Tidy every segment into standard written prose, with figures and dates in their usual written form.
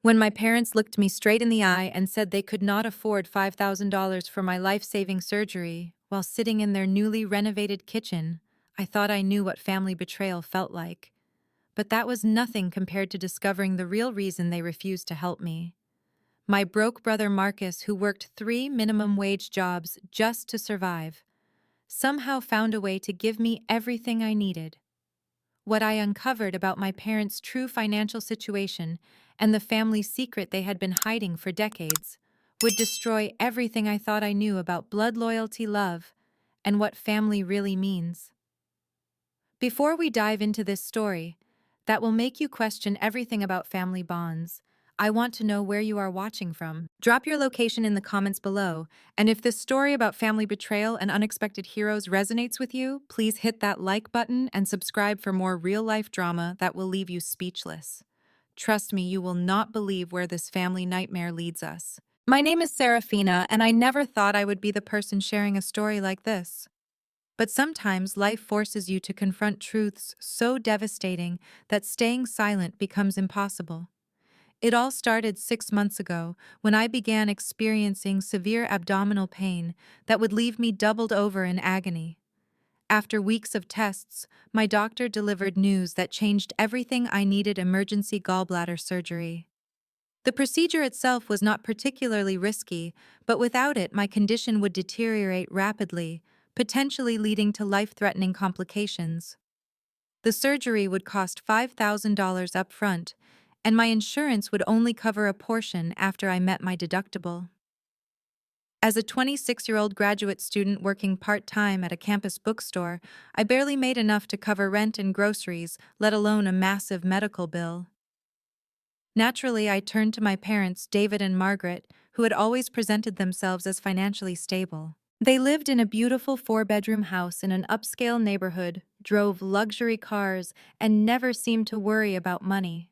When my parents looked me straight in the eye and said they could not afford $5,000 for my life-saving surgery while sitting in their newly renovated kitchen, I thought I knew what family betrayal felt like. But that was nothing compared to discovering the real reason they refused to help me. My broke brother Marcus, who worked 3 minimum wage jobs just to survive, somehow found a way to give me everything I needed. What I uncovered about my parents' true financial situation and the family secret they had been hiding for decades would destroy everything I thought I knew about blood loyalty, love, and what family really means. Before we dive into this story, that will make you question everything about family bonds, I want to know where you are watching from. Drop your location in the comments below, and if this story about family betrayal and unexpected heroes resonates with you, please hit that like button and subscribe for more real-life drama that will leave you speechless. Trust me, you will not believe where this family nightmare leads us. My name is Serafina, and I never thought I would be the person sharing a story like this. But sometimes life forces you to confront truths so devastating that staying silent becomes impossible. It all started 6 months ago when I began experiencing severe abdominal pain that would leave me doubled over in agony. After weeks of tests, my doctor delivered news that changed everything. I needed emergency gallbladder surgery. The procedure itself was not particularly risky, but without it, my condition would deteriorate rapidly, potentially leading to life-threatening complications. The surgery would cost $5,000 up front, and my insurance would only cover a portion after I met my deductible. As a 26-year-old graduate student working part-time at a campus bookstore, I barely made enough to cover rent and groceries, let alone a massive medical bill. Naturally, I turned to my parents, David and Margaret, who had always presented themselves as financially stable. They lived in a beautiful 4-bedroom house in an upscale neighborhood, drove luxury cars, and never seemed to worry about money.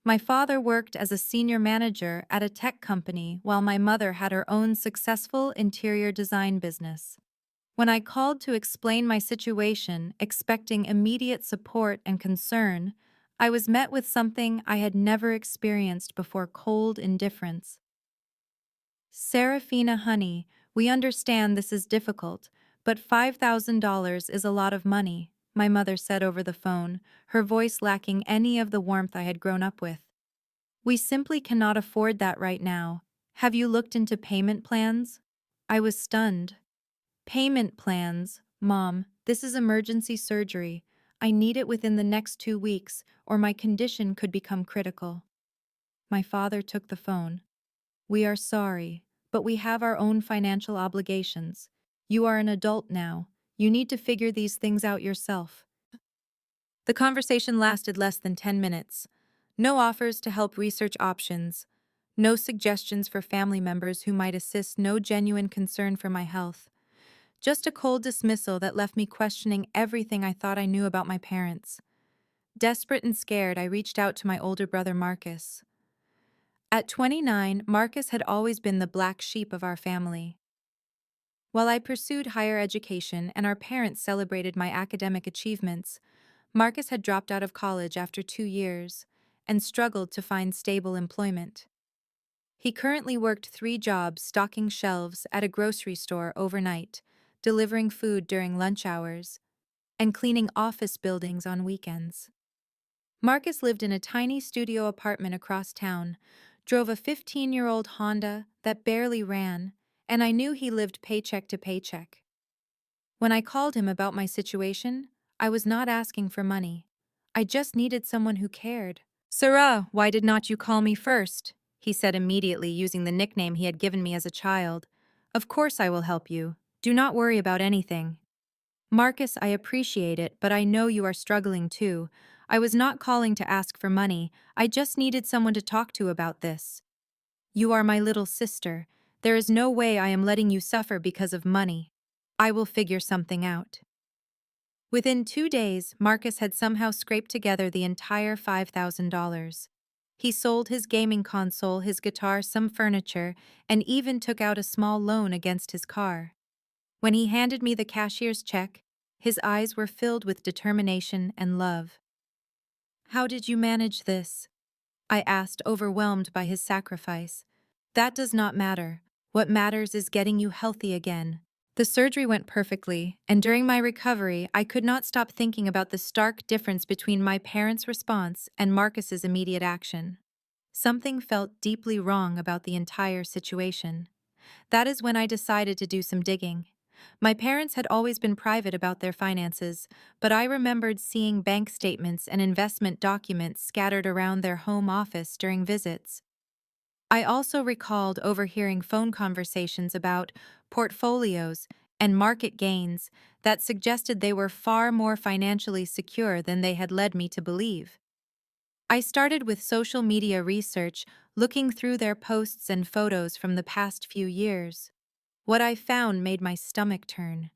My father worked as a senior manager at a tech company while my mother had her own successful interior design business. When I called to explain my situation, expecting immediate support and concern, I was met with something I had never experienced before: cold indifference. Serafina, honey, we understand this is difficult, but $5,000 is a lot of money, my mother said over the phone, her voice lacking any of the warmth I had grown up with. We simply cannot afford that right now. Have you looked into payment plans? I was stunned. Payment plans, Mom, this is emergency surgery. I need it within the next 2 weeks, or my condition could become critical. My father took the phone. We are sorry, but we have our own financial obligations. You are an adult now. You need to figure these things out yourself. The conversation lasted less than 10 minutes. No offers to help research options. No suggestions for family members who might assist. No genuine concern for my health. Just a cold dismissal that left me questioning everything I thought I knew about my parents. Desperate and scared, I reached out to my older brother Marcus. At 29, Marcus had always been the black sheep of our family. While I pursued higher education and our parents celebrated my academic achievements, Marcus had dropped out of college after 2 years and struggled to find stable employment. He currently worked 3 jobs stocking shelves at a grocery store overnight, delivering food during lunch hours, and cleaning office buildings on weekends. Marcus lived in a tiny studio apartment across town, drove a 15-year-old Honda that barely ran, and I knew he lived paycheck to paycheck. When I called him about my situation, I was not asking for money. I just needed someone who cared. "Sarah, why did not you call me first?" he said immediately, using the nickname he had given me as a child. "Of course I will help you. Do not worry about anything." "Marcus, I appreciate it, but I know you are struggling too. I was not calling to ask for money. I just needed someone to talk to about this. You are my little sister. There is no way I am letting you suffer because of money. I will figure something out." Within 2 days, Marcus had somehow scraped together the entire $5,000. He sold his gaming console, his guitar, some furniture, and even took out a small loan against his car. When he handed me the cashier's check, his eyes were filled with determination and love. "How did you manage this?" I asked, overwhelmed by his sacrifice. That does not matter. What matters is getting you healthy again. The surgery went perfectly, and during my recovery, I could not stop thinking about the stark difference between my parents' response and Marcus's immediate action. Something felt deeply wrong about the entire situation. That is when I decided to do some digging. My parents had always been private about their finances, but I remembered seeing bank statements and investment documents scattered around their home office during visits. I also recalled overhearing phone conversations about portfolios and market gains that suggested they were far more financially secure than they had led me to believe. I started with social media research, looking through their posts and photos from the past few years. What I found made my stomach turn.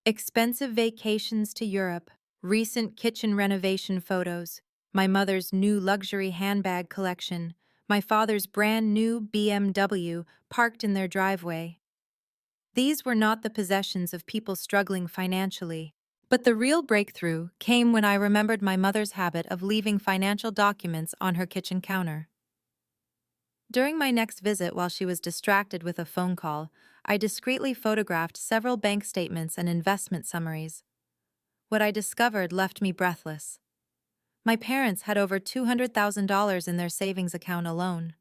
Expensive vacations to Europe, recent kitchen renovation photos, my mother's new luxury handbag collection, my father's brand new BMW parked in their driveway. These were not the possessions of people struggling financially. But the real breakthrough came when I remembered my mother's habit of leaving financial documents on her kitchen counter. During my next visit, while she was distracted with a phone call, I discreetly photographed several bank statements and investment summaries. What I discovered left me breathless. My parents had over $200,000 in their savings account alone.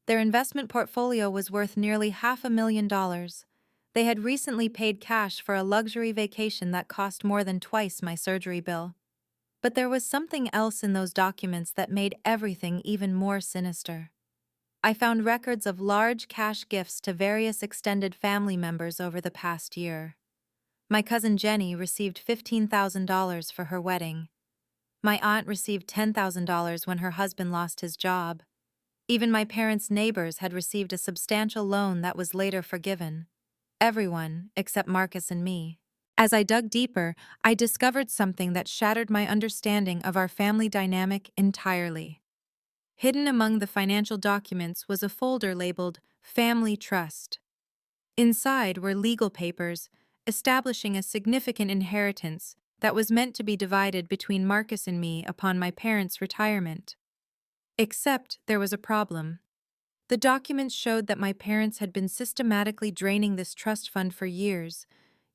Their investment portfolio was worth nearly $500,000. They had recently paid cash for a luxury vacation that cost more than twice my surgery bill. But there was something else in those documents that made everything even more sinister. I found records of large cash gifts to various extended family members over the past year. My cousin Jenny received $15,000 for her wedding. My aunt received $10,000 when her husband lost his job. Even my parents' neighbors had received a substantial loan that was later forgiven. Everyone, except Marcus and me. As I dug deeper, I discovered something that shattered my understanding of our family dynamic entirely. Hidden among the financial documents was a folder labeled Family Trust. Inside were legal papers establishing a significant inheritance that was meant to be divided between Marcus and me upon my parents' retirement. Except there was a problem. The documents showed that my parents had been systematically draining this trust fund for years,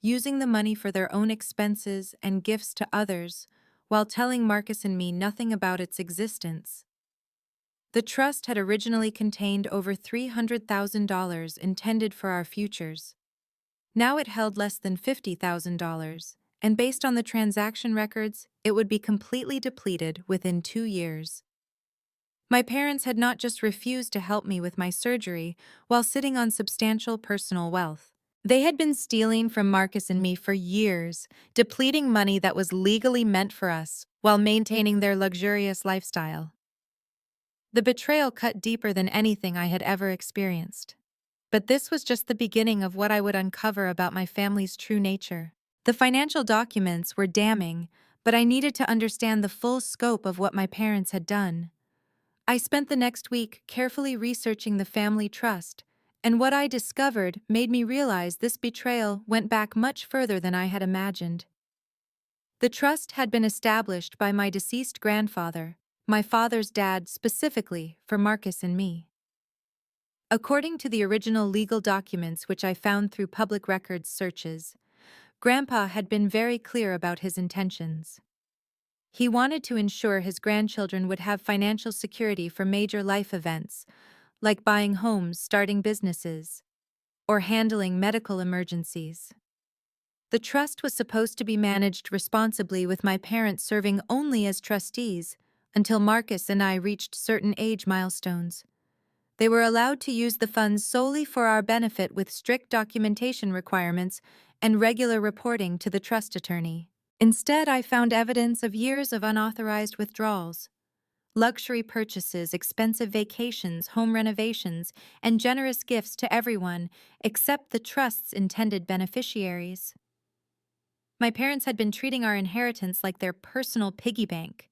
using the money for their own expenses and gifts to others, while telling Marcus and me nothing about its existence. The trust had originally contained over $300,000 intended for our futures. Now it held less than $50,000, and based on the transaction records, it would be completely depleted within 2 years. My parents had not just refused to help me with my surgery while sitting on substantial personal wealth. They had been stealing from Marcus and me for years, depleting money that was legally meant for us while maintaining their luxurious lifestyle. The betrayal cut deeper than anything I had ever experienced. But this was just the beginning of what I would uncover about my family's true nature. The financial documents were damning, but I needed to understand the full scope of what my parents had done. I spent the next week carefully researching the family trust, and what I discovered made me realize this betrayal went back much further than I had imagined. The trust had been established by my deceased grandfather, my father's dad specifically for Marcus and me. According to the original legal documents which I found through public records searches, Grandpa had been very clear about his intentions. He wanted to ensure his grandchildren would have financial security for major life events, like buying homes, starting businesses, or handling medical emergencies. The trust was supposed to be managed responsibly, with my parents serving only as trustees until Marcus and I reached certain age milestones. They were allowed to use the funds solely for our benefit with strict documentation requirements and regular reporting to the trust attorney. Instead, I found evidence of years of unauthorized withdrawals, luxury purchases, expensive vacations, home renovations, and generous gifts to everyone except the trust's intended beneficiaries. My parents had been treating our inheritance like their personal piggy bank.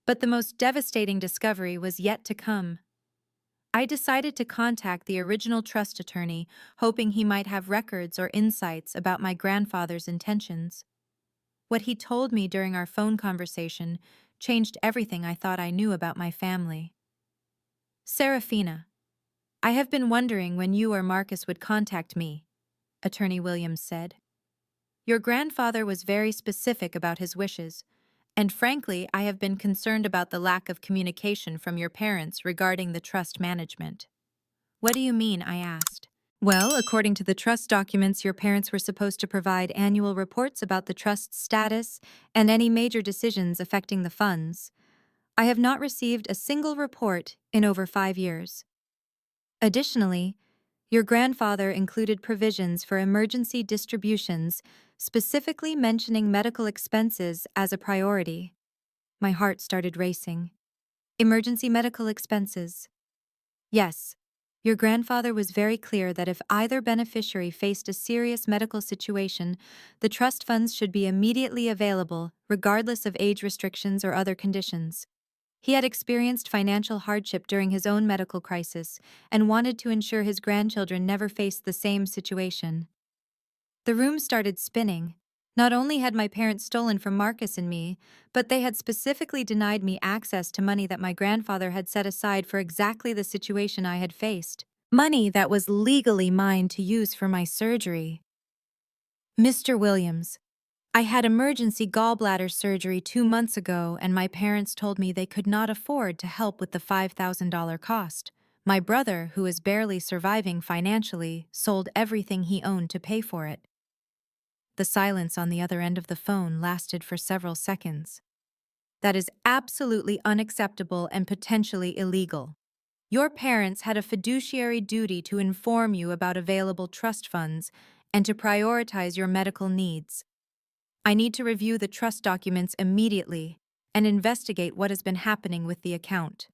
But the most devastating discovery was yet to come. I decided to contact the original trust attorney, hoping he might have records or insights about my grandfather's intentions. What he told me during our phone conversation changed everything I thought I knew about my family. Serafina, I have been wondering when you or Marcus would contact me, Attorney Williams said. Your grandfather was very specific about his wishes, and frankly, I have been concerned about the lack of communication from your parents regarding the trust management. What do you mean? I asked. Well, according to the trust documents, your parents were supposed to provide annual reports about the trust's status and any major decisions affecting the funds. I have not received a single report in over 5 years. Additionally, your grandfather included provisions for emergency distributions, specifically mentioning medical expenses as a priority. My heart started racing. Emergency medical expenses. Yes, your grandfather was very clear that if either beneficiary faced a serious medical situation, the trust funds should be immediately available, regardless of age restrictions or other conditions. He had experienced financial hardship during his own medical crisis and wanted to ensure his grandchildren never faced the same situation. The room started spinning. Not only had my parents stolen from Marcus and me, but they had specifically denied me access to money that my grandfather had set aside for exactly the situation I had faced. Money that was legally mine to use for my surgery. Mr. Williams, I had emergency gallbladder surgery 2 months ago, and my parents told me they could not afford to help with the $5,000 cost. My brother, who is barely surviving financially, sold everything he owned to pay for it. The silence on the other end of the phone lasted for several seconds. That is absolutely unacceptable and potentially illegal. Your parents had a fiduciary duty to inform you about available trust funds and to prioritize your medical needs. I need to review the trust documents immediately and investigate what has been happening with the account.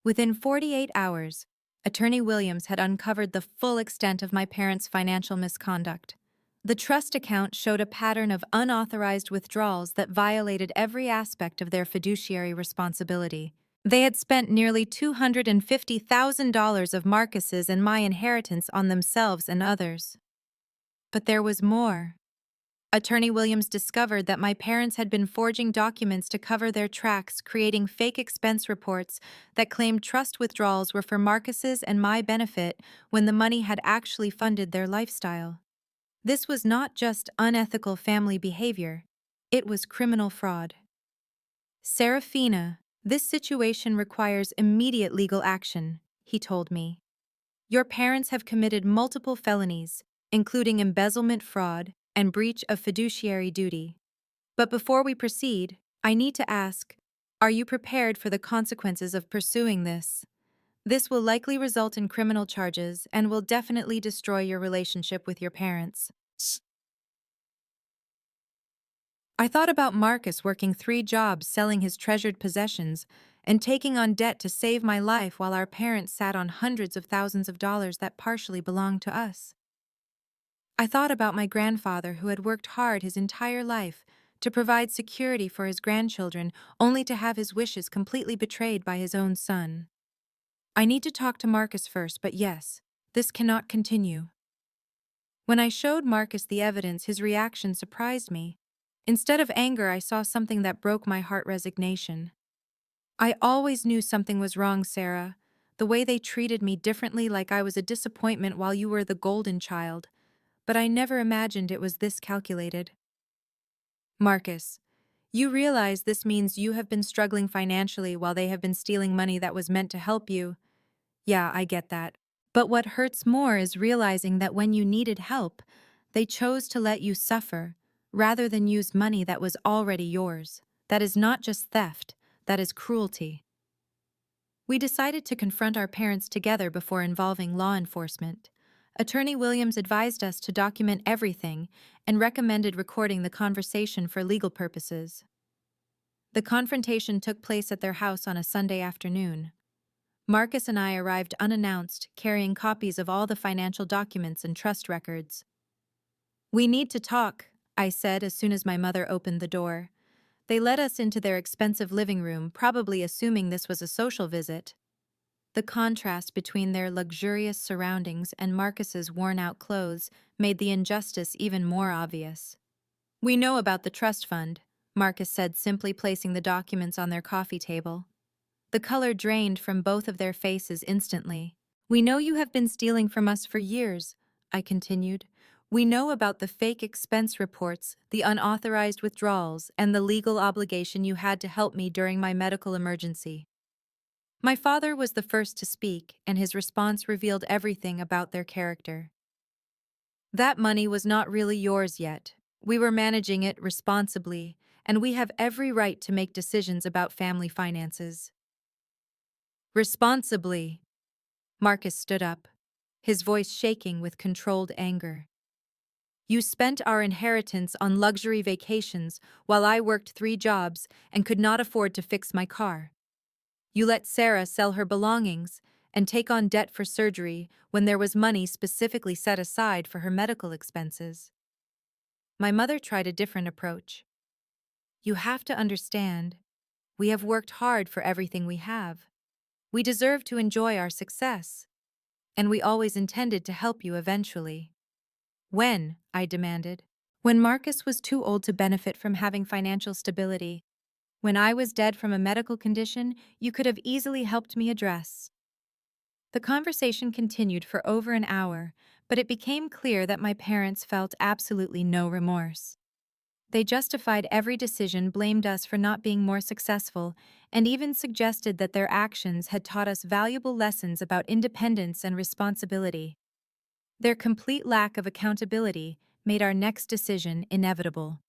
Within 48 hours, Attorney Williams had uncovered the full extent of my parents' financial misconduct. The trust account showed a pattern of unauthorized withdrawals that violated every aspect of their fiduciary responsibility. They had spent nearly $250,000 of Marcus's and my inheritance on themselves and others. But there was more. Attorney Williams discovered that my parents had been forging documents to cover their tracks, creating fake expense reports that claimed trust withdrawals were for Marcus's and my benefit when the money had actually funded their lifestyle. This was not just unethical family behavior, it was criminal fraud. Serafina, this situation requires immediate legal action, he told me. Your parents have committed multiple felonies, including embezzlement fraud and breach of fiduciary duty. But before we proceed, I need to ask, are you prepared for the consequences of pursuing this? This will likely result in criminal charges and will definitely destroy your relationship with your parents. I thought about Marcus working 3 jobs selling his treasured possessions and taking on debt to save my life while our parents sat on hundreds of thousands of dollars that partially belonged to us. I thought about my grandfather who had worked hard his entire life to provide security for his grandchildren only to have his wishes completely betrayed by his own son. I need to talk to Marcus first, but yes, this cannot continue. When I showed Marcus the evidence, his reaction surprised me. Instead of anger, I saw something that broke my heart: resignation. I always knew something was wrong, Sarah. The way they treated me differently, like I was a disappointment while you were the golden child. But I never imagined it was this calculated. Marcus, you realize this means you have been struggling financially while they have been stealing money that was meant to help you. Yeah, I get that. But what hurts more is realizing that when you needed help, they chose to let you suffer, rather than use money that was already yours. That is not just theft, that is cruelty. We decided to confront our parents together before involving law enforcement. Attorney Williams advised us to document everything and recommended recording the conversation for legal purposes. The confrontation took place at their house on a Sunday afternoon. Marcus and I arrived unannounced, carrying copies of all the financial documents and trust records. "We need to talk," I said as soon as my mother opened the door. They led us into their expensive living room, probably assuming this was a social visit. The contrast between their luxurious surroundings and Marcus's worn-out clothes made the injustice even more obvious. "We know about the trust fund," Marcus said, simply placing the documents on their coffee table. The color drained from both of their faces instantly. "We know you have been stealing from us for years," I continued. "We know about the fake expense reports, the unauthorized withdrawals, and the legal obligation you had to help me during my medical emergency." My father was the first to speak, and his response revealed everything about their character. "That money was not really yours yet. We were managing it responsibly, and we have every right to make decisions about family finances." "Responsibly?" Marcus stood up, his voice shaking with controlled anger. "You spent our inheritance on luxury vacations while I worked 3 jobs and could not afford to fix my car. You let Sarah sell her belongings and take on debt for surgery when there was money specifically set aside for her medical expenses." My mother tried a different approach. "You have to understand, we have worked hard for everything we have. We deserve to enjoy our success, and we always intended to help you eventually." "When?" I demanded. "When Marcus was too old to benefit from having financial stability. When I was dead from a medical condition you could have easily helped me address." The conversation continued for over an hour, but it became clear that my parents felt absolutely no remorse. They justified every decision, blamed us for not being more successful, and even suggested that their actions had taught us valuable lessons about independence and responsibility. Their complete lack of accountability made our next decision inevitable.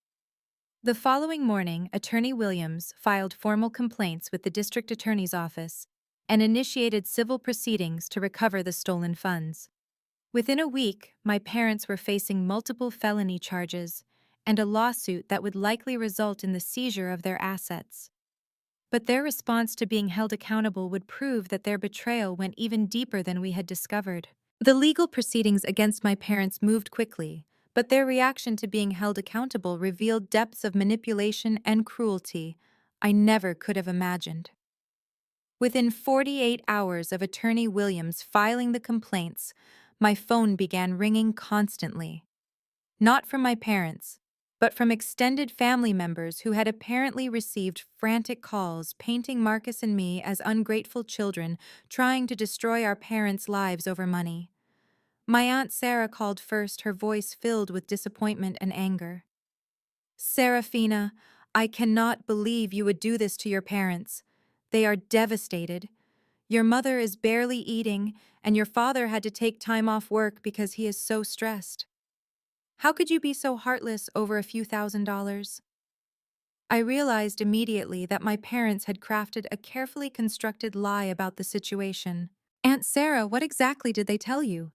The following morning, Attorney Williams filed formal complaints with the district attorney's office and initiated civil proceedings to recover the stolen funds. Within a week, my parents were facing multiple felony charges and a lawsuit that would likely result in the seizure of their assets. But their response to being held accountable would prove that their betrayal went even deeper than we had discovered. The legal proceedings against my parents moved quickly, but their reaction to being held accountable revealed depths of manipulation and cruelty I never could have imagined. Within 48 hours of Attorney Williams filing the complaints, my phone began ringing constantly. Not from my parents, but from extended family members who had apparently received frantic calls painting Marcus and me as ungrateful children trying to destroy our parents' lives over money. My Aunt Sarah called first, her voice filled with disappointment and anger. "Serafina, I cannot believe you would do this to your parents. They are devastated. Your mother is barely eating, and your father had to take time off work because he is so stressed. How could you be so heartless over a few $1,000s?" I realized immediately that my parents had crafted a carefully constructed lie about the situation. "Aunt Sarah, what exactly did they tell you?"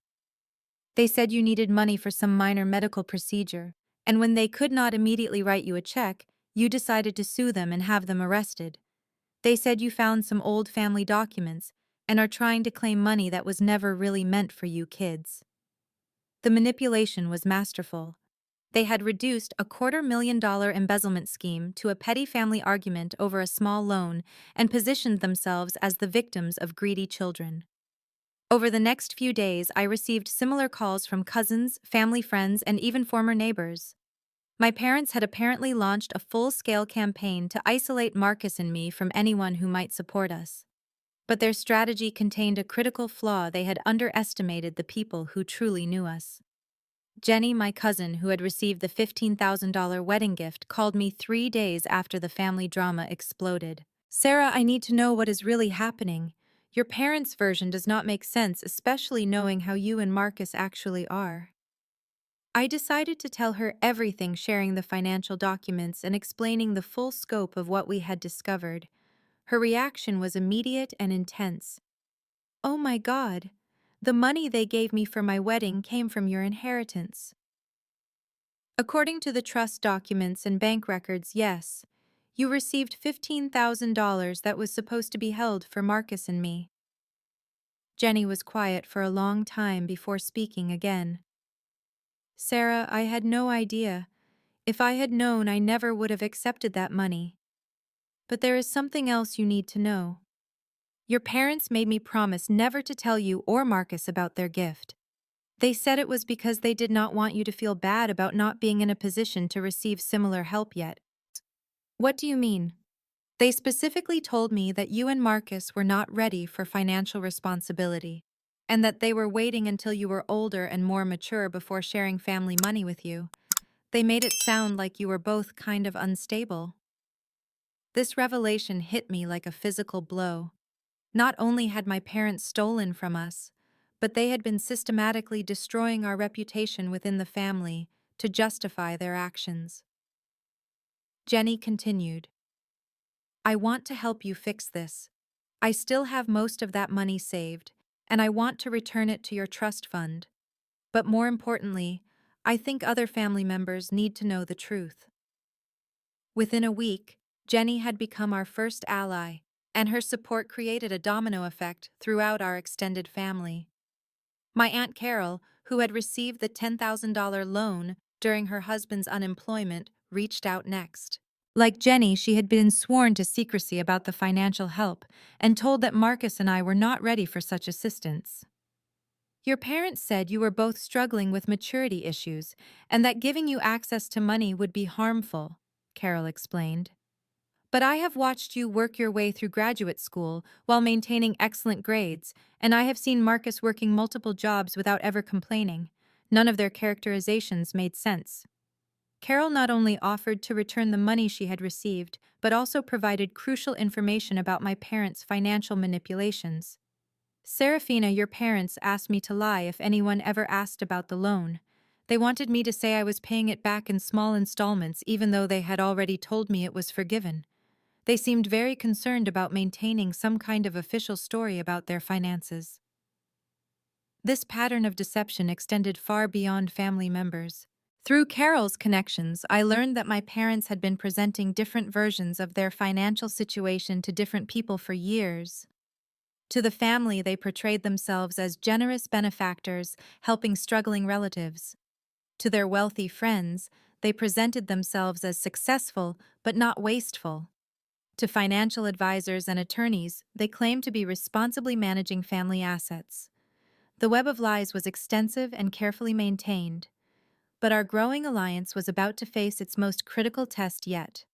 "They said you needed money for some minor medical procedure, and when they could not immediately write you a check, you decided to sue them and have them arrested. They said you found some old family documents and are trying to claim money that was never really meant for you kids." The manipulation was masterful. They had reduced a $250,000 embezzlement scheme to a petty family argument over a small loan and positioned themselves as the victims of greedy children. Over the next few days, I received similar calls from cousins, family friends, and even former neighbors. My parents had apparently launched a full-scale campaign to isolate Marcus and me from anyone who might support us. But their strategy contained a critical flaw: they had underestimated the people who truly knew us. Jenny, my cousin, who had received the $15,000 wedding gift, called me 3 days after the family drama exploded. "Sarah, I need to know what is really happening. Your parents' version does not make sense, especially knowing how you and Marcus actually are." I decided to tell her everything, sharing the financial documents and explaining the full scope of what we had discovered. Her reaction was immediate and intense. "Oh my God! The money they gave me for my wedding came from your inheritance." "According to the trust documents and bank records, yes. You received $15,000 that was supposed to be held for Marcus and me." Jenny was quiet for a long time before speaking again. "Sarah, I had no idea. If I had known, I never would have accepted that money. But there is something else you need to know. Your parents made me promise never to tell you or Marcus about their gift. They said it was because they did not want you to feel bad about not being in a position to receive similar help yet." "What do you mean?" They specifically told me that you and Marcus were not ready for financial responsibility, and that they were waiting until you were older and more mature before sharing family money with you. They made it sound like you were both kind of unstable. This revelation hit me like a physical blow. Not only had my parents stolen from us, but they had been systematically destroying our reputation within the family to justify their actions. Jenny continued, I want to help you fix this. I still have most of that money saved, and I want to return it to your trust fund. But more importantly, I think other family members need to know the truth. Within a week, Jenny had become our first ally, and her support created a domino effect throughout our extended family. My Aunt Carol, who had received the $10,000 loan during her husband's unemployment, reached out next. Like Jenny, she had been sworn to secrecy about the financial help and told that Marcus and I were not ready for such assistance. Your parents said you were both struggling with maturity issues and that giving you access to money would be harmful, Carol explained. But I have watched you work your way through graduate school while maintaining excellent grades, and I have seen Marcus working multiple jobs without ever complaining. None of their characterizations made sense. Carol not only offered to return the money she had received, but also provided crucial information about my parents' financial manipulations. Serafina, your parents asked me to lie if anyone ever asked about the loan. They wanted me to say I was paying it back in small installments even though they had already told me it was forgiven. They seemed very concerned about maintaining some kind of official story about their finances. This pattern of deception extended far beyond family members. Through Carol's connections, I learned that my parents had been presenting different versions of their financial situation to different people for years. To the family, they portrayed themselves as generous benefactors helping struggling relatives. To their wealthy friends, they presented themselves as successful but not wasteful. To financial advisors and attorneys, they claimed to be responsibly managing family assets. The web of lies was extensive and carefully maintained, but our growing alliance was about to face its most critical test yet.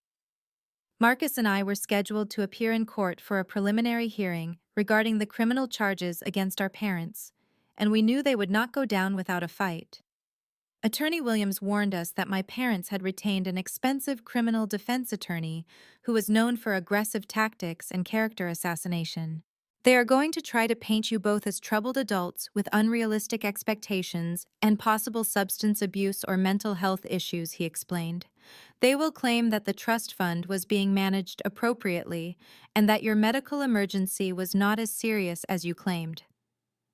Marcus and I were scheduled to appear in court for a preliminary hearing regarding the criminal charges against our parents, and we knew they would not go down without a fight. Attorney Williams warned us that my parents had retained an expensive criminal defense attorney who was known for aggressive tactics and character assassination. They are going to try to paint you both as troubled adults with unrealistic expectations and possible substance abuse or mental health issues, he explained. They will claim that the trust fund was being managed appropriately and that your medical emergency was not as serious as you claimed.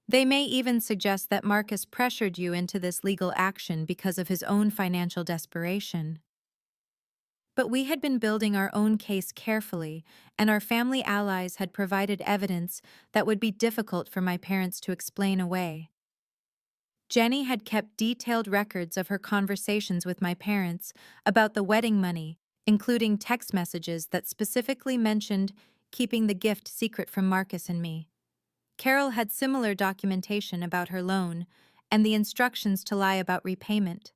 They may even suggest that Marcus pressured you into this legal action because of his own financial desperation. But we had been building our own case carefully, and our family allies had provided evidence that would be difficult for my parents to explain away. Jenny had kept detailed records of her conversations with my parents about the wedding money, including text messages that specifically mentioned keeping the gift secret from Marcus and me. Carol had similar documentation about her loan and the instructions to lie about repayment.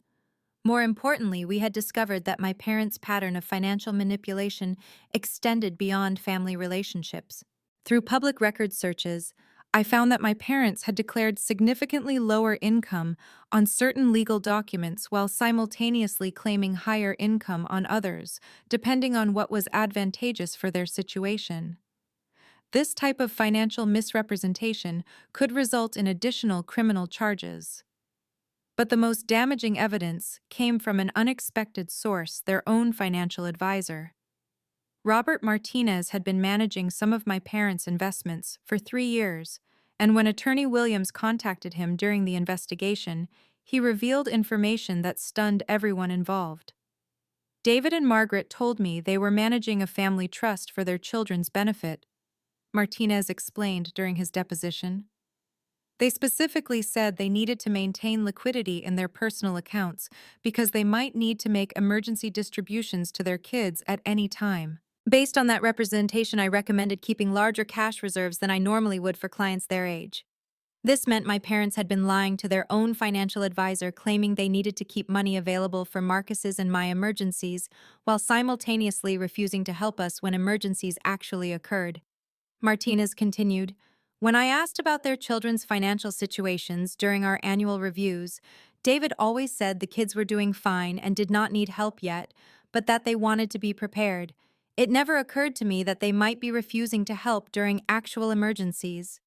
More importantly, we had discovered that my parents' pattern of financial manipulation extended beyond family relationships. Through public record searches, I found that my parents had declared significantly lower income on certain legal documents while simultaneously claiming higher income on others, depending on what was advantageous for their situation. This type of financial misrepresentation could result in additional criminal charges. But the most damaging evidence came from an unexpected source, their own financial advisor. Robert Martinez had been managing some of my parents' investments for 3 years, and when Attorney Williams contacted him during the investigation, he revealed information that stunned everyone involved. David and Margaret told me they were managing a family trust for their children's benefit, Martinez explained during his deposition. They specifically said they needed to maintain liquidity in their personal accounts because they might need to make emergency distributions to their kids at any time. Based on that representation, I recommended keeping larger cash reserves than I normally would for clients their age. This meant my parents had been lying to their own financial advisor, claiming they needed to keep money available for Marcus's and my emergencies, while simultaneously refusing to help us when emergencies actually occurred. Martinez continued, "When I asked about their children's financial situations during our annual reviews, David always said the kids were doing fine and did not need help yet, but that they wanted to be prepared. It never occurred to me that they might be refusing to help during actual emergencies."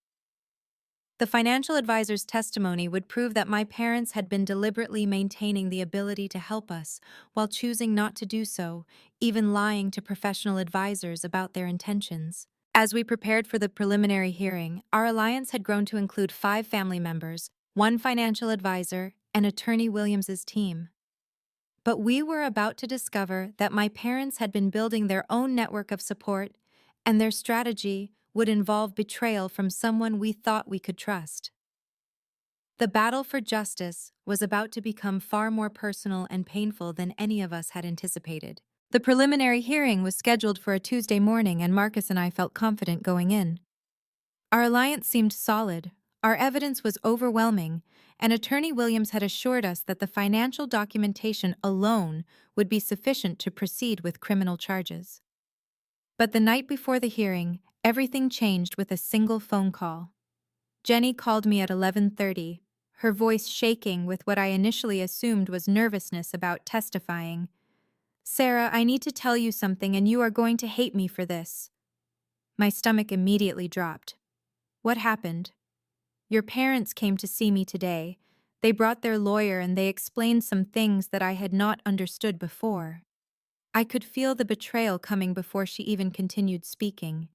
The financial advisor's testimony would prove that my parents had been deliberately maintaining the ability to help us while choosing not to do so, even lying to professional advisors about their intentions. As we prepared for the preliminary hearing, our alliance had grown to include 5 family members, 1 financial advisor, and Attorney Williams's team. But we were about to discover that my parents had been building their own network of support, and their strategy would involve betrayal from someone we thought we could trust. The battle for justice was about to become far more personal and painful than any of us had anticipated. The preliminary hearing was scheduled for a Tuesday morning, and Marcus and I felt confident going in. Our alliance seemed solid, our evidence was overwhelming, and Attorney Williams had assured us that the financial documentation alone would be sufficient to proceed with criminal charges. But the night before the hearing, everything changed with a single phone call. Jenny called me at 11:30, her voice shaking with what I initially assumed was nervousness about testifying. "Sarah, I need to tell you something, and you are going to hate me for this." My stomach immediately dropped. "What happened?" "Your parents came to see me today. They brought their lawyer and they explained some things that I had not understood before." I could feel the betrayal coming before she even continued speaking.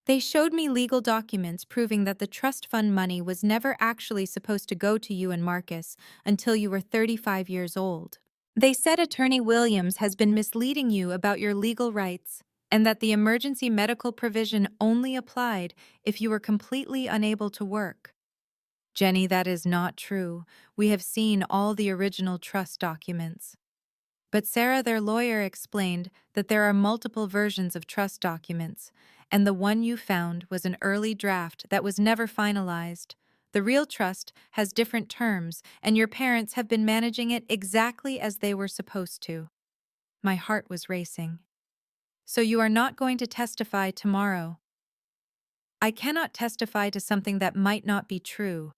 "They showed me legal documents proving that the trust fund money was never actually supposed to go to you and Marcus until you were 35 years old. They said Attorney Williams has been misleading you about your legal rights, and that the emergency medical provision only applied if you were completely unable to work." "Jenny, that is not true. We have seen all the original trust documents." But Sarah, their lawyer, explained that there are multiple versions of trust documents, and the one you found was an early draft that was never finalized. The real trust has different terms, and your parents have been managing it exactly as they were supposed to. My heart was racing. "So you are not going to testify tomorrow?" "I cannot testify to something that might not be true.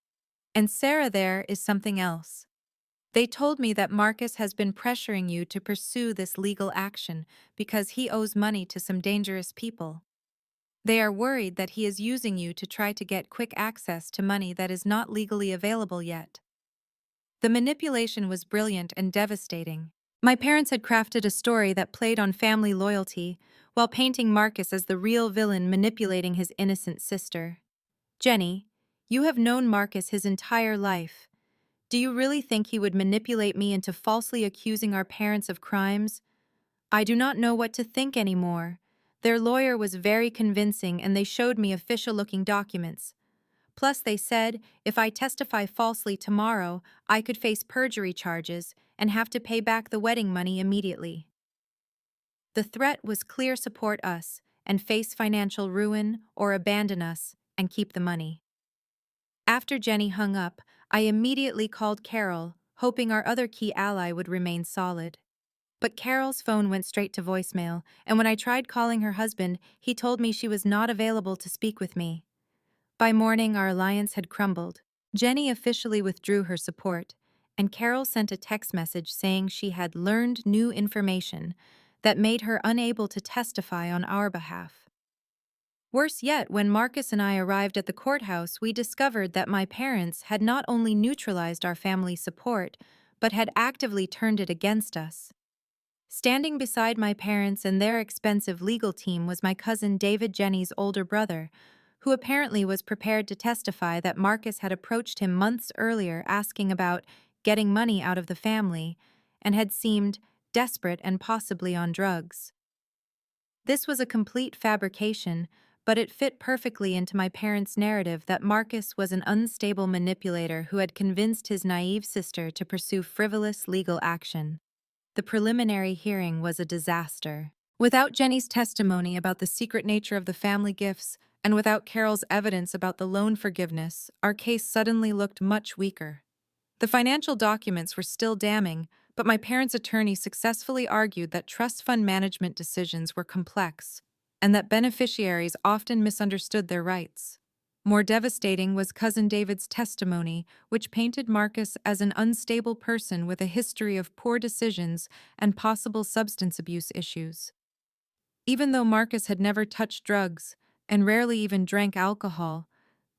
And Sarah, there is something else. They told me that Marcus has been pressuring you to pursue this legal action because he owes money to some dangerous people. They are worried that he is using you to try to get quick access to money that is not legally available yet." The manipulation was brilliant and devastating. My parents had crafted a story that played on family loyalty while painting Marcus as the real villain manipulating his innocent sister. "Jenny, you have known Marcus his entire life. Do you really think he would manipulate me into falsely accusing our parents of crimes? I do not know what to think anymore. Their lawyer was very convincing and they showed me official-looking documents. Plus, they said if I testify falsely tomorrow, I could face perjury charges and have to pay back the wedding money immediately." The threat was clear: support us and face financial ruin, or abandon us and keep the money. After Jenny hung up, I immediately called Carol, hoping our other key ally would remain solid. But Carol's phone went straight to voicemail, and when I tried calling her husband, he told me she was not available to speak with me. By morning, our alliance had crumbled. Jenny officially withdrew her support, and Carol sent a text message saying she had learned new information that made her unable to testify on our behalf. Worse yet, when Marcus and I arrived at the courthouse, we discovered that my parents had not only neutralized our family support, but had actively turned it against us. Standing beside my parents and their expensive legal team was my cousin David, Jenny's older brother, who apparently was prepared to testify that Marcus had approached him months earlier asking about getting money out of the family and had seemed desperate and possibly on drugs. This was a complete fabrication, but it fit perfectly into my parents' narrative that Marcus was an unstable manipulator who had convinced his naive sister to pursue frivolous legal action. The preliminary hearing was a disaster. Without Jenny's testimony about the secret nature of the family gifts, And without Carol's evidence about the loan forgiveness, our case suddenly looked much weaker. The financial documents were still damning, but my parents' attorney successfully argued that trust fund management decisions were complex and that beneficiaries often misunderstood their rights. More devastating was Cousin David's testimony, which painted Marcus as an unstable person with a history of poor decisions and possible substance abuse issues. Even though Marcus had never touched drugs and rarely even drank alcohol,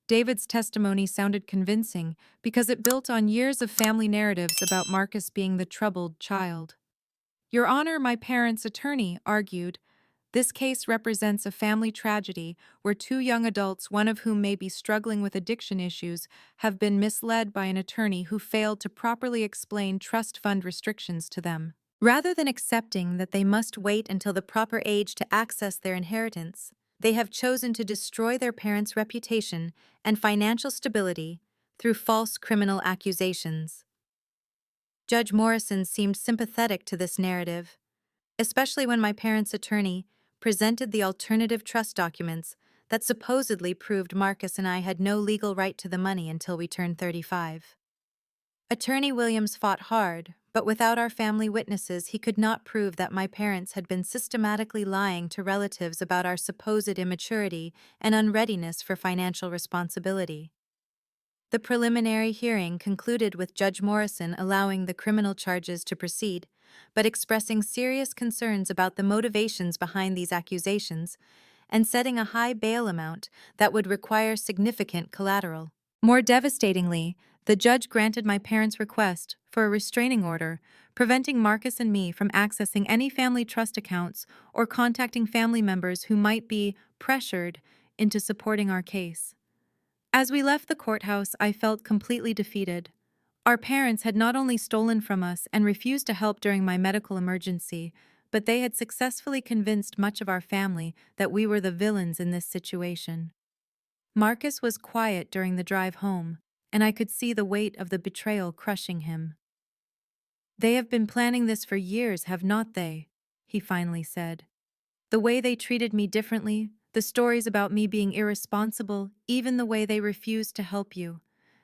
David's testimony sounded convincing because it built on years of family narratives about Marcus being the troubled child. Your Honor, my parents' attorney argued, this case represents a family tragedy where two young adults, one of whom may be struggling with addiction issues, have been misled by an attorney who failed to properly explain trust fund restrictions to them. Rather than accepting that they must wait until the proper age to access their inheritance, they have chosen to destroy their parents' reputation and financial stability through false criminal accusations. Judge Morrison seemed sympathetic to this narrative, especially when my parents' attorney presented the alternative trust documents that supposedly proved Marcus and I had no legal right to the money until we turned 35. Attorney Williams fought hard, but without our family witnesses, he could not prove that my parents had been systematically lying to relatives about our supposed immaturity and unreadiness for financial responsibility. The preliminary hearing concluded with Judge Morrison allowing the criminal charges to proceed, but expressing serious concerns about the motivations behind these accusations and setting a high bail amount that would require significant collateral. More devastatingly, the judge granted my parents' request for a restraining order, preventing Marcus and me from accessing any family trust accounts or contacting family members who might be pressured into supporting our case. As we left the courthouse, I felt completely defeated. Our parents had not only stolen from us and refused to help during my medical emergency, but they had successfully convinced much of our family that we were the villains in this situation. Marcus was quiet during the drive home, and I could see the weight of the betrayal crushing him. They have been planning this for years, have not they? He finally said. The way they treated me differently, the stories about me being irresponsible, even the way they refused to help you.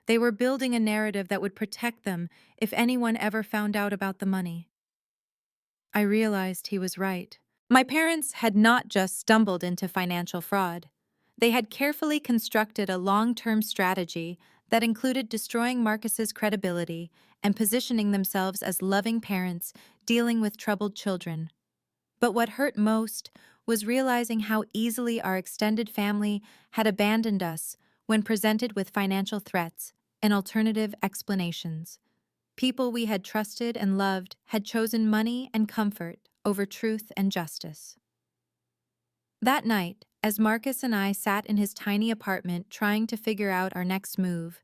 They were building a narrative that would protect them if anyone ever found out about the money. I realized he was right. My parents had not just stumbled into financial fraud. They had carefully constructed a long-term strategy that included destroying Marcus's credibility and positioning themselves as loving parents dealing with troubled children. But what hurt most was realizing how easily our extended family had abandoned us when presented with financial threats and alternative explanations. People we had trusted and loved had chosen money and comfort over truth and justice. That night, as Marcus and I sat in his tiny apartment trying to figure out our next move,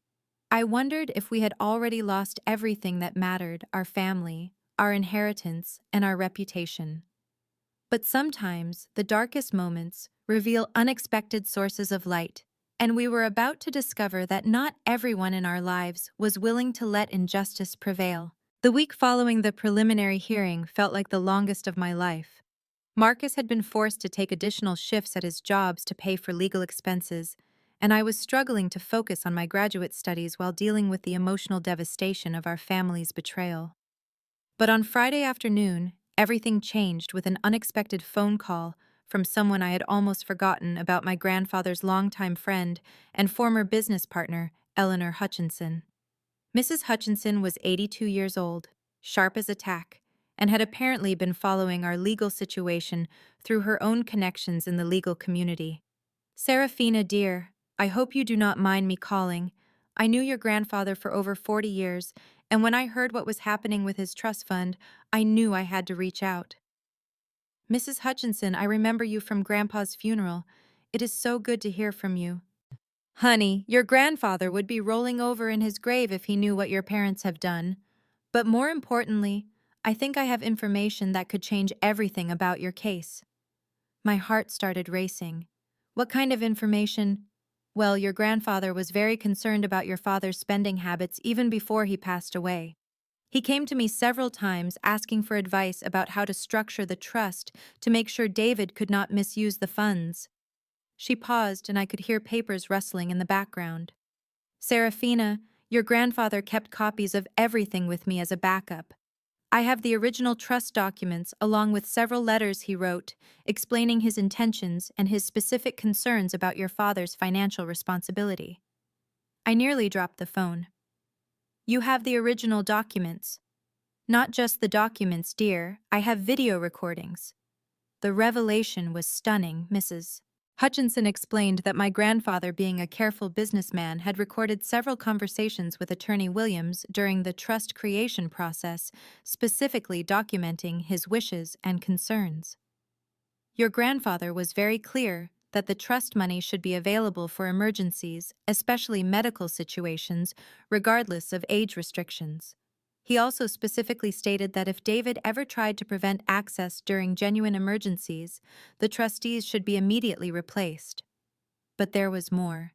I wondered if we had already lost everything that mattered: our family, our inheritance, and our reputation. But sometimes the darkest moments reveal unexpected sources of light, and we were about to discover that not everyone in our lives was willing to let injustice prevail. The week following the preliminary hearing felt like the longest of my life. Marcus had been forced to take additional shifts at his jobs to pay for legal expenses, and I was struggling to focus on my graduate studies while dealing with the emotional devastation of our family's betrayal. But on Friday afternoon, everything changed with an unexpected phone call from someone I had almost forgotten about: my grandfather's longtime friend and former business partner, Eleanor Hutchinson. Mrs. Hutchinson was 82 years old, sharp as a tack, and had apparently been following our legal situation through her own connections in the legal community. Serafina, dear, I hope you do not mind me calling. I knew your grandfather for over 40 years, and when I heard what was happening with his trust fund, I knew I had to reach out. Mrs. Hutchinson, I remember you from Grandpa's funeral. It is so good to hear from you. Honey, your grandfather would be rolling over in his grave if he knew what your parents have done. But more importantly, I think I have information that could change everything about your case. My heart started racing. What kind of information? Well, your grandfather was very concerned about your father's spending habits even before he passed away. He came to me several times asking for advice about how to structure the trust to make sure David could not misuse the funds. She paused, and I could hear papers rustling in the background. Serafina, your grandfather kept copies of everything with me as a backup. I have the original trust documents along with several letters he wrote, explaining his intentions and his specific concerns about your father's financial responsibility. I nearly dropped the phone. You have the original documents. Not just the documents, dear, I have video recordings. The revelation was stunning, Mrs. Hutchinson explained that my grandfather, being a careful businessman, had recorded several conversations with Attorney Williams during the trust creation process, specifically documenting his wishes and concerns. Your grandfather was very clear that the trust money should be available for emergencies, especially medical situations, regardless of age restrictions. He also specifically stated that if David ever tried to prevent access during genuine emergencies, the trustees should be immediately replaced. But there was more.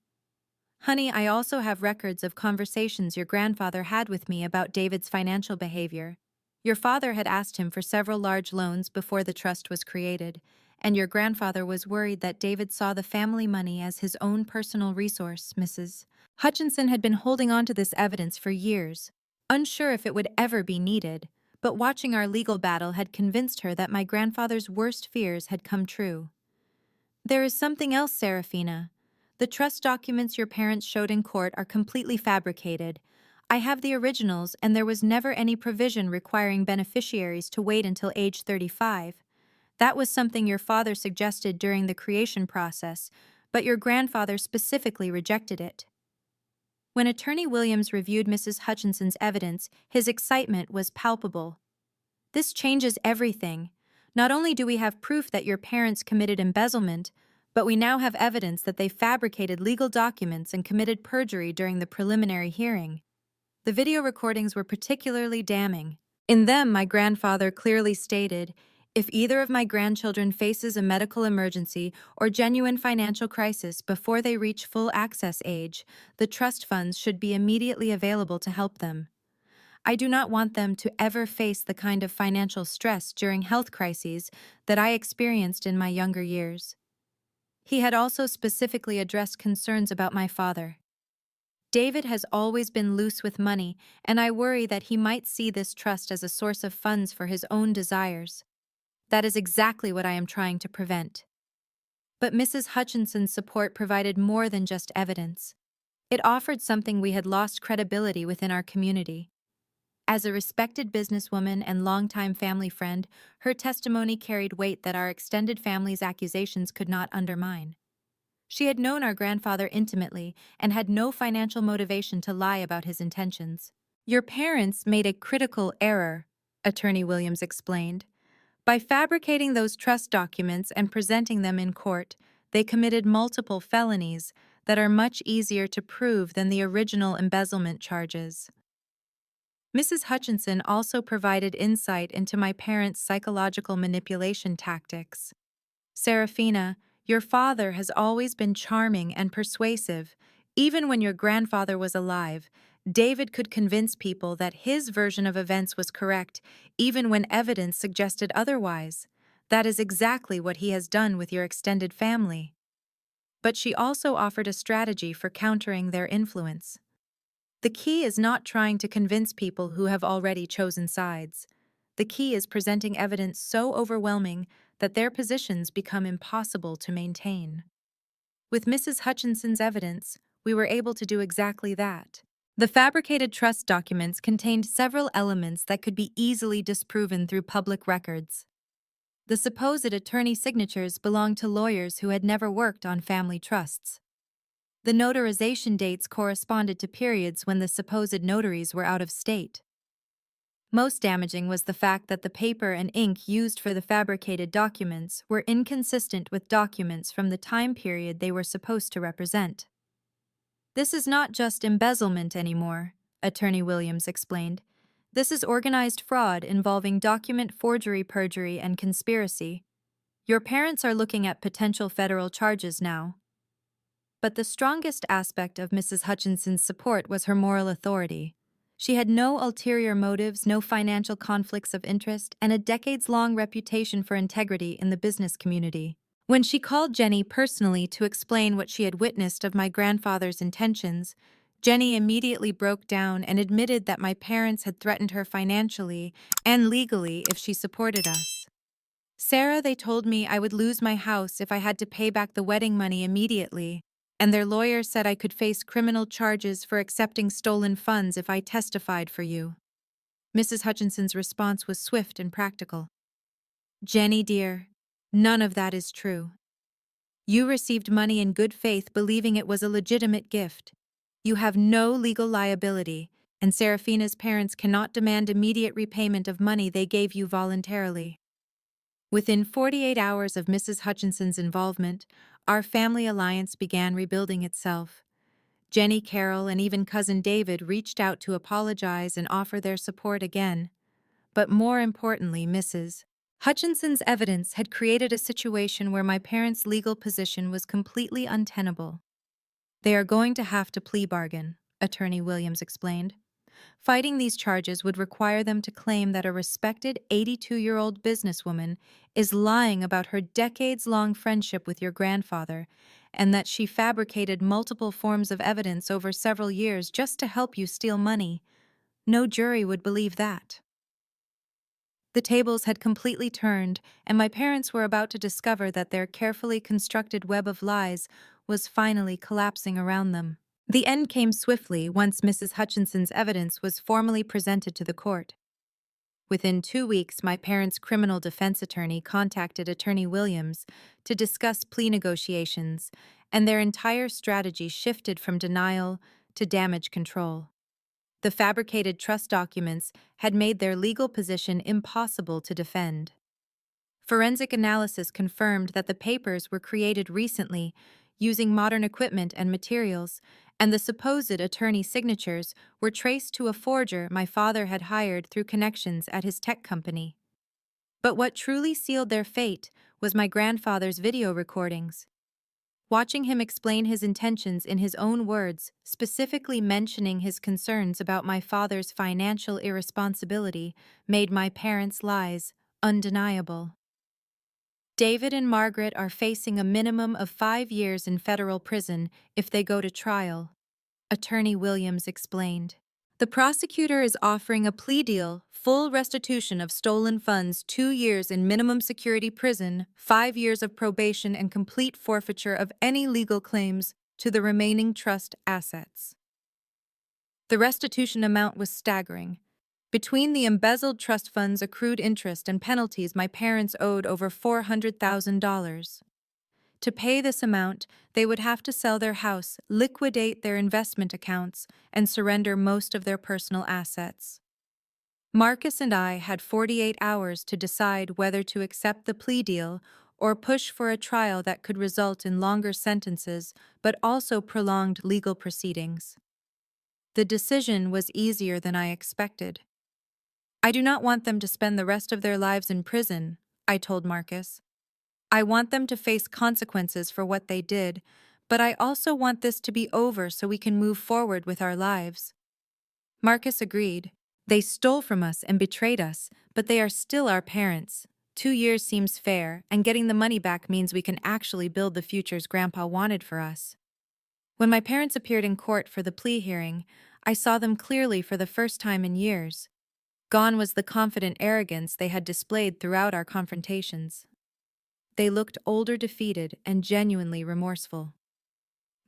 Honey, I also have records of conversations your grandfather had with me about David's financial behavior. Your father had asked him for several large loans before the trust was created, and your grandfather was worried that David saw the family money as his own personal resource, Mrs. Hutchinson had been holding on to this evidence for years, unsure if it would ever be needed, but watching our legal battle had convinced her that my grandfather's worst fears had come true. There is something else, Serafina. The trust documents your parents showed in court are completely fabricated. I have the originals, and there was never any provision requiring beneficiaries to wait until age 35. That was something your father suggested during the creation process, but your grandfather specifically rejected it. When Attorney Williams reviewed Mrs. Hutchinson's evidence, his excitement was palpable. This changes everything. Not only do we have proof that your parents committed embezzlement, but we now have evidence that they fabricated legal documents and committed perjury during the preliminary hearing. The video recordings were particularly damning. In them, my grandfather clearly stated, "If either of my grandchildren faces a medical emergency or genuine financial crisis before they reach full access age, the trust funds should be immediately available to help them. I do not want them to ever face the kind of financial stress during health crises that I experienced in my younger years." He had also specifically addressed concerns about my father. David has always been loose with money, and I worry that he might see this trust as a source of funds for his own desires. That is exactly what I am trying to prevent. But Mrs. Hutchinson's support provided more than just evidence. It offered something we had lost credibility within our community. As a respected businesswoman and longtime family friend, her testimony carried weight that our extended family's accusations could not undermine. She had known our grandfather intimately and had no financial motivation to lie about his intentions. Your parents made a critical error, Attorney Williams explained. By fabricating those trust documents and presenting them in court, they committed multiple felonies that are much easier to prove than the original embezzlement charges. Mrs. Hutchinson also provided insight into my parents' psychological manipulation tactics. Serafina, your father has always been charming and persuasive. Even when your grandfather was alive, David could convince people that his version of events was correct, even when evidence suggested otherwise. That is exactly what he has done with your extended family. But she also offered a strategy for countering their influence. The key is not trying to convince people who have already chosen sides. The key is presenting evidence so overwhelming that their positions become impossible to maintain. With Mrs. Hutchinson's evidence, we were able to do exactly that. The fabricated trust documents contained several elements that could be easily disproven through public records. The supposed attorney signatures belonged to lawyers who had never worked on family trusts. The notarization dates corresponded to periods when the supposed notaries were out of state. Most damaging was the fact that the paper and ink used for the fabricated documents were inconsistent with documents from the time period they were supposed to represent. This is not just embezzlement anymore, Attorney Williams explained. This is organized fraud involving document forgery, perjury, and conspiracy. Your parents are looking at potential federal charges now. But the strongest aspect of Mrs. Hutchinson's support was her moral authority. She had no ulterior motives, no financial conflicts of interest, and a decades-long reputation for integrity in the business community. When she called Jenny personally to explain what she had witnessed of my grandfather's intentions, Jenny immediately broke down and admitted that my parents had threatened her financially and legally if she supported us. Sarah, they told me I would lose my house if I had to pay back the wedding money immediately, and their lawyer said I could face criminal charges for accepting stolen funds if I testified for you. Mrs. Hutchinson's response was swift and practical. Jenny, dear, none of that is true. You received money in good faith believing it was a legitimate gift. You have no legal liability, and Seraphina's parents cannot demand immediate repayment of money they gave you voluntarily. Within 48 hours of Mrs. Hutchinson's involvement, our family alliance began rebuilding itself. Jenny, Carol, and even Cousin David reached out to apologize and offer their support again. But more importantly, Mrs. Hutchinson's evidence had created a situation where my parents' legal position was completely untenable. They are going to have to plea bargain, Attorney Williams explained. Fighting these charges would require them to claim that a respected 82-year-old businesswoman is lying about her decades-long friendship with your grandfather and that she fabricated multiple forms of evidence over several years just to help you steal money. No jury would believe that. The tables had completely turned, and my parents were about to discover that their carefully constructed web of lies was finally collapsing around them. The end came swiftly once Mrs. Hutchinson's evidence was formally presented to the court. Within 2 weeks, my parents' criminal defense attorney contacted Attorney Williams to discuss plea negotiations, and their entire strategy shifted from denial to damage control. The fabricated trust documents had made their legal position impossible to defend. Forensic analysis confirmed that the papers were created recently, using modern equipment and materials, and the supposed attorney's signatures were traced to a forger my father had hired through connections at his tech company. But what truly sealed their fate was my grandfather's video recordings. Watching him explain his intentions in his own words, specifically mentioning his concerns about my father's financial irresponsibility, made my parents' lies undeniable. David and Margaret are facing a minimum of 5 years in federal prison if they go to trial, Attorney Williams explained. The prosecutor is offering a plea deal, full restitution of stolen funds, 2 years in minimum security prison, 5 years of probation, and complete forfeiture of any legal claims to the remaining trust assets. The restitution amount was staggering. Between the embezzled trust funds, accrued interest, and penalties, my parents owed over $400,000. To pay this amount, they would have to sell their house, liquidate their investment accounts, and surrender most of their personal assets. Marcus and I had 48 hours to decide whether to accept the plea deal or push for a trial that could result in longer sentences but also prolonged legal proceedings. The decision was easier than I expected. I do not want them to spend the rest of their lives in prison, I told Marcus. I want them to face consequences for what they did, but I also want this to be over so we can move forward with our lives. Marcus agreed. They stole from us and betrayed us, but they are still our parents. 2 years seems fair, and getting the money back means we can actually build the futures Grandpa wanted for us. When my parents appeared in court for the plea hearing, I saw them clearly for the first time in years. Gone was the confident arrogance they had displayed throughout our confrontations. They looked older, defeated, and genuinely remorseful.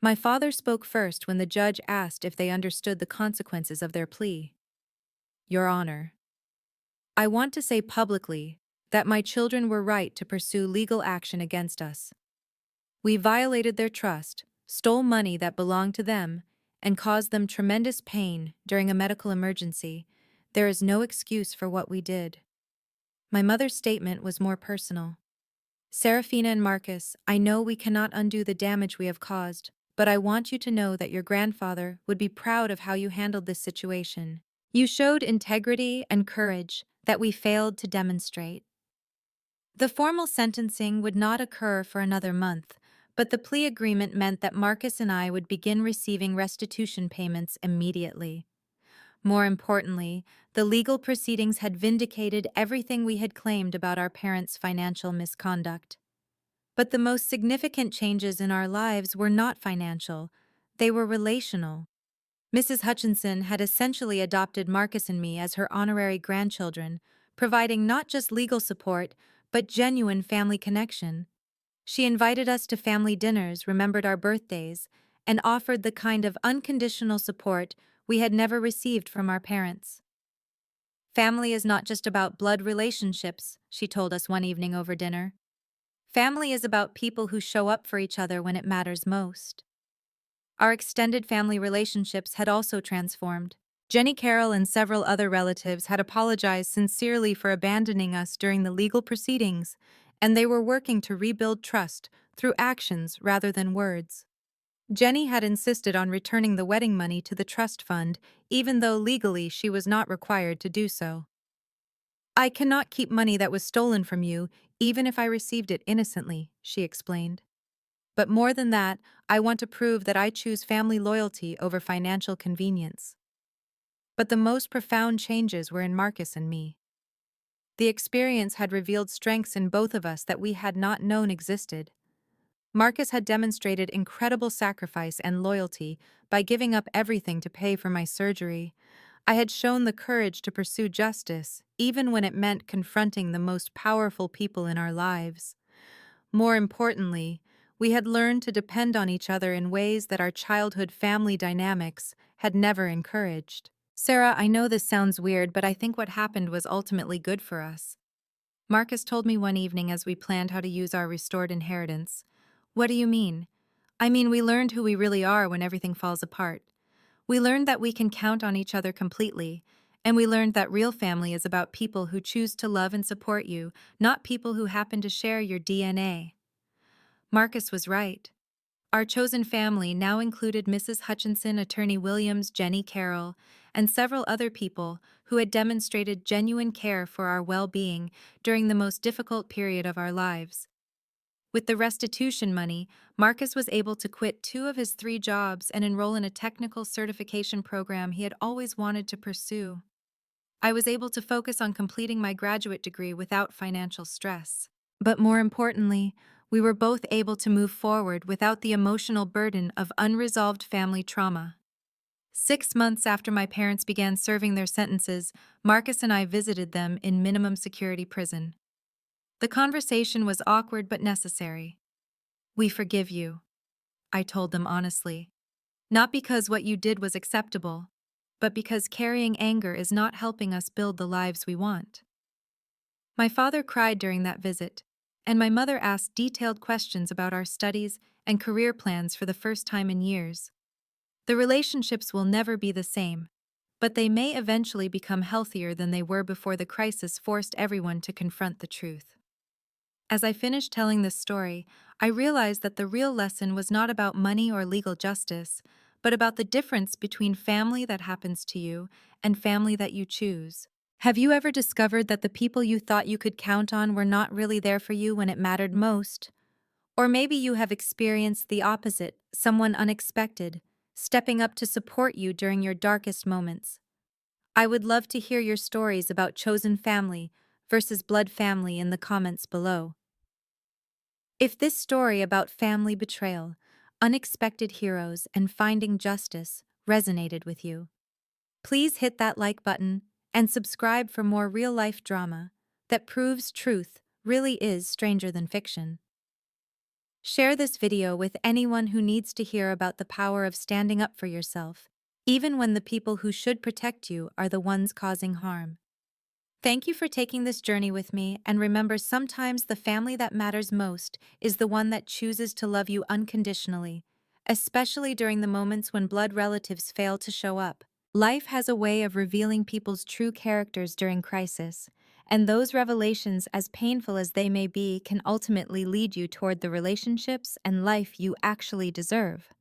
My father spoke first when the judge asked if they understood the consequences of their plea. Your Honor, I want to say publicly that my children were right to pursue legal action against us. We violated their trust, stole money that belonged to them, and caused them tremendous pain during a medical emergency. There is no excuse for what we did. My mother's statement was more personal. Seraphina and Marcus, I know we cannot undo the damage we have caused, but I want you to know that your grandfather would be proud of how you handled this situation. You showed integrity and courage that we failed to demonstrate. The formal sentencing would not occur for another month, but the plea agreement meant that Marcus and I would begin receiving restitution payments immediately. More importantly, the legal proceedings had vindicated everything we had claimed about our parents' financial misconduct. But the most significant changes in our lives were not financial, they were relational. Mrs. Hutchinson had essentially adopted Marcus and me as her honorary grandchildren, providing not just legal support, but genuine family connection. She invited us to family dinners, remembered our birthdays, and offered the kind of unconditional support we had never received from our parents. Family is not just about blood relationships, she told us one evening over dinner. Family is about people who show up for each other when it matters most. Our extended family relationships had also transformed. Jenny Carroll and several other relatives had apologized sincerely for abandoning us during the legal proceedings, and they were working to rebuild trust through actions rather than words. Jenny had insisted on returning the wedding money to the trust fund, even though legally she was not required to do so. "I cannot keep money that was stolen from you, even if I received it innocently," she explained. "But more than that, I want to prove that I choose family loyalty over financial convenience." But the most profound changes were in Marcus and me. The experience had revealed strengths in both of us that we had not known existed. Marcus had demonstrated incredible sacrifice and loyalty by giving up everything to pay for my surgery. I had shown the courage to pursue justice, even when it meant confronting the most powerful people in our lives. More importantly, we had learned to depend on each other in ways that our childhood family dynamics had never encouraged. "Sarah, I know this sounds weird, but I think what happened was ultimately good for us," Marcus told me one evening as we planned how to use our restored inheritance. "What do you mean?" "I mean, we learned who we really are when everything falls apart. We learned that we can count on each other completely, and we learned that real family is about people who choose to love and support you, not people who happen to share your DNA." Marcus was right. Our chosen family now included Mrs. Hutchinson, Attorney Williams, Jenny Carroll, and several other people who had demonstrated genuine care for our well-being during the most difficult period of our lives. With the restitution money, Marcus was able to quit 2 of his 3 jobs and enroll in a technical certification program he had always wanted to pursue. I was able to focus on completing my graduate degree without financial stress. But more importantly, we were both able to move forward without the emotional burden of unresolved family trauma. 6 months after my parents began serving their sentences, Marcus and I visited them in minimum security prison. The conversation was awkward but necessary. "We forgive you," I told them honestly. "Not because what you did was acceptable, but because carrying anger is not helping us build the lives we want." My father cried during that visit, and my mother asked detailed questions about our studies and career plans for the first time in years. The relationships will never be the same, but they may eventually become healthier than they were before the crisis forced everyone to confront the truth. As I finished telling this story, I realized that the real lesson was not about money or legal justice, but about the difference between family that happens to you and family that you choose. Have you ever discovered that the people you thought you could count on were not really there for you when it mattered most? Or maybe you have experienced the opposite, someone unexpected, stepping up to support you during your darkest moments. I would love to hear your stories about chosen family versus blood family in the comments below. If this story about family betrayal, unexpected heroes, and finding justice resonated with you, please hit that like button and subscribe for more real-life drama that proves truth really is stranger than fiction. Share this video with anyone who needs to hear about the power of standing up for yourself, even when the people who should protect you are the ones causing harm. Thank you for taking this journey with me, and remember, sometimes the family that matters most is the one that chooses to love you unconditionally, especially during the moments when blood relatives fail to show up. Life has a way of revealing people's true characters during crisis, and those revelations, as painful as they may be, can ultimately lead you toward the relationships and life you actually deserve.